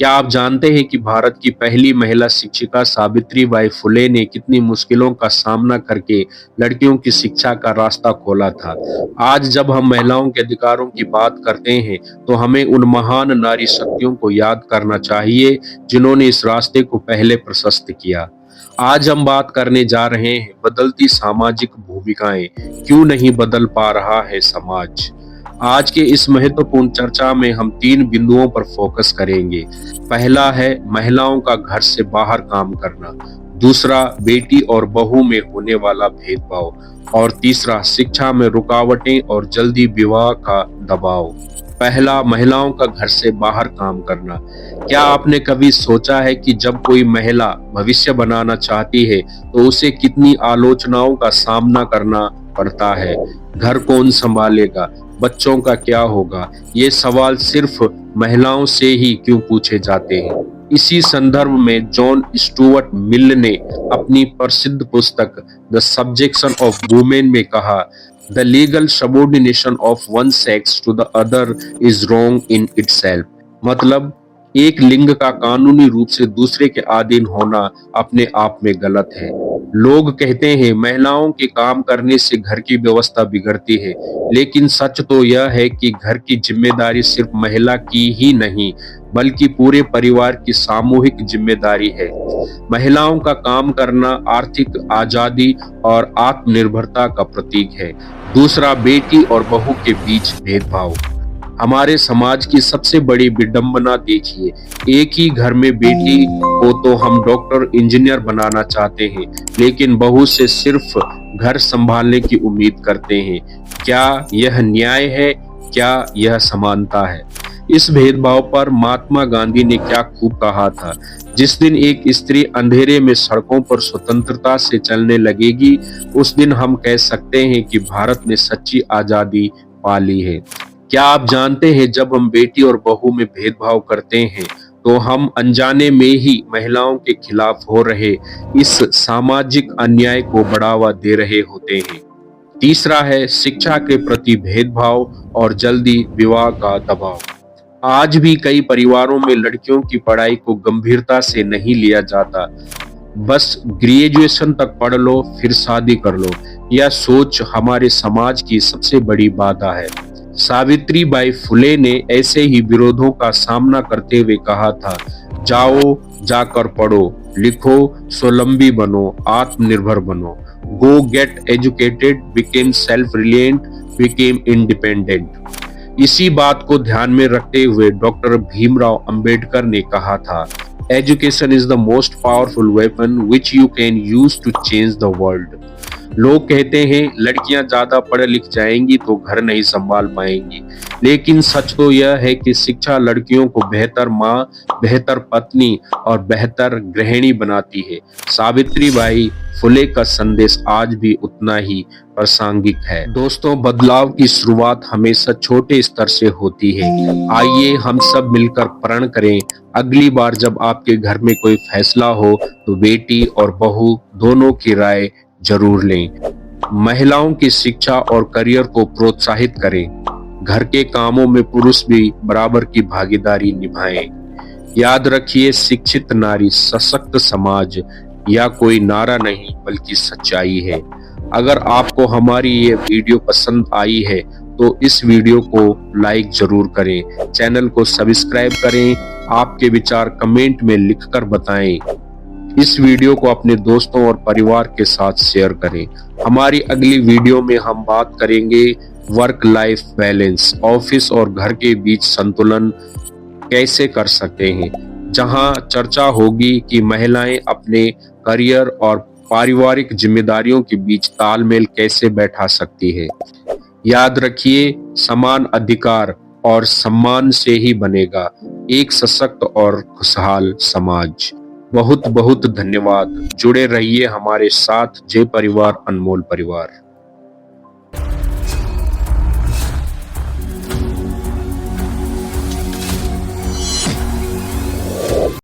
क्या आप जानते हैं कि भारत की पहली महिला शिक्षिका सावित्रीबाई फुले ने कितनी मुश्किलों का सामना करके लड़कियों की शिक्षा का रास्ता खोला था। आज जब हम महिलाओं के अधिकारों की बात करते हैं तो हमें उन महान नारी शक्तियों को याद करना चाहिए जिन्होंने इस रास्ते को पहले प्रशस्त किया। आज हम बात करने जा रहे हैं बदलती सामाजिक भूमिकाएं, क्यों नहीं बदल पा रहा है समाज। आज के इस महत्वपूर्ण चर्चा में हम 3 बिंदुओं पर फोकस करेंगे। पहला है महिलाओं का घर से बाहर काम करना, दूसरा बेटी और बहू में होने वाला भेदभाव और तीसरा शिक्षा में रुकावटें और जल्दी विवाह का दबाव। पहला, महिलाओं का घर से बाहर काम करना। क्या आपने कभी सोचा है कि जब कोई महिला भविष्य बनाना चाहती है तो उसे कितनी आलोचनाओं का सामना करना पड़ता है। घर कौन संभालेगा, बच्चों का क्या होगा, ये सवाल सिर्फ महिलाओं से ही क्यों पूछे जाते हैं। इसी संदर्भ में जॉन स्टुअर्ट मिल ने अपनी प्रसिद्ध पुस्तक द सब्जेक्शन ऑफ वुमेन में कहा, the legal subordination of one sex to the other is wrong in itself. मतलब एक लिंग का कानूनी रूप से दूसरे के अधीन होना अपने आप में गलत है। लोग कहते हैं महिलाओं के काम करने से घर की व्यवस्था बिगड़ती है, लेकिन सच तो यह है कि घर की जिम्मेदारी सिर्फ महिला की ही नहीं बल्कि पूरे परिवार की सामूहिक जिम्मेदारी है। महिलाओं का काम करना आर्थिक आजादी और आत्मनिर्भरता का प्रतीक है। दूसरा, बेटी और बहू के बीच भेदभाव। हमारे समाज की सबसे बड़ी विडंबना देखिए, एक ही घर में बेटी को तो हम डॉक्टर इंजीनियर बनाना चाहते हैं, लेकिन बहू से सिर्फ घर संभालने की उम्मीद करते हैं। क्या यह न्याय है? क्या यह समानता है? इस भेदभाव पर महात्मा गांधी ने क्या खूब कहा था, जिस दिन एक स्त्री अंधेरे में सड़कों पर स्वतंत्रता से चलने लगेगी, उस दिन हम कह सकते हैं कि भारत ने सच्ची आजादी पा ली है। क्या आप जानते हैं, जब हम बेटी और बहू में भेदभाव करते हैं तो हम अनजाने में ही महिलाओं के खिलाफ हो रहे इस सामाजिक अन्याय को बढ़ावा दे रहे होते हैं। तीसरा है शिक्षा के प्रति भेदभाव और जल्दी विवाह का दबाव। आज भी कई परिवारों में लड़कियों की पढ़ाई को गंभीरता से नहीं लिया जाता। बस ग्रेजुएशन तक पढ़ लो फिर शादी कर लो, यह सोच हमारे समाज की सबसे बड़ी बाधा है। सावित्रीबाई फुले ने ऐसे ही विरोधों का सामना करते हुए कहा था, जाओ जाकर पढ़ो, लिखो, स्वावलंबी बनो, आत्मनिर्भर बनो। गो get educated, became self reliant, became independent. इसी बात को ध्यान में रखते हुए डॉक्टर भीमराव अंबेडकर ने कहा था, education is the most powerful weapon which you can use to change the world. लोग कहते हैं लड़कियां ज्यादा पढ़ लिख जाएंगी तो घर नहीं संभाल पाएंगी, लेकिन सच तो यह है कि शिक्षा लड़कियों को बेहतर माँ, बेहतर पत्नी और बेहतर गृहिणी बनाती है। सावित्रीबाई फुले का संदेश आज भी उतना ही प्रासंगिक है। दोस्तों, बदलाव की शुरुआत हमेशा छोटे स्तर से होती है। आइए हम सब मिलकर प्रण करें, अगली बार जब आपके घर में कोई फैसला हो तो बेटी और बहू दोनों की राय जरूर लें। महिलाओं की शिक्षा और करियर को प्रोत्साहित करें। घर के कामों में पुरुष भी बराबर की भागीदारी निभाएं। याद रखिए, शिक्षित नारी सशक्त समाज या कोई नारा नहीं बल्कि सच्चाई है। अगर आपको हमारी ये वीडियो पसंद आई है तो इस वीडियो को लाइक जरूर करें, चैनल को सब्सक्राइब करें, आपके विचार कमेंट में लिखकर बताएं। इस वीडियो को अपने दोस्तों और परिवार के साथ शेयर करें। हमारी अगली वीडियो में हम बात करेंगे वर्क लाइफ बैलेंस, ऑफिस और घर के बीच संतुलन कैसे कर सकते हैं, जहां चर्चा होगी कि महिलाएं अपने करियर और पारिवारिक जिम्मेदारियों के बीच तालमेल कैसे बैठा सकती है। याद रखिए, समान अधिकार और सम्मान से ही बनेगा एक सशक्त और खुशहाल समाज। बहुत बहुत धन्यवाद। जुड़े रहिए हमारे साथ, जय परिवार, अनमोल परिवार।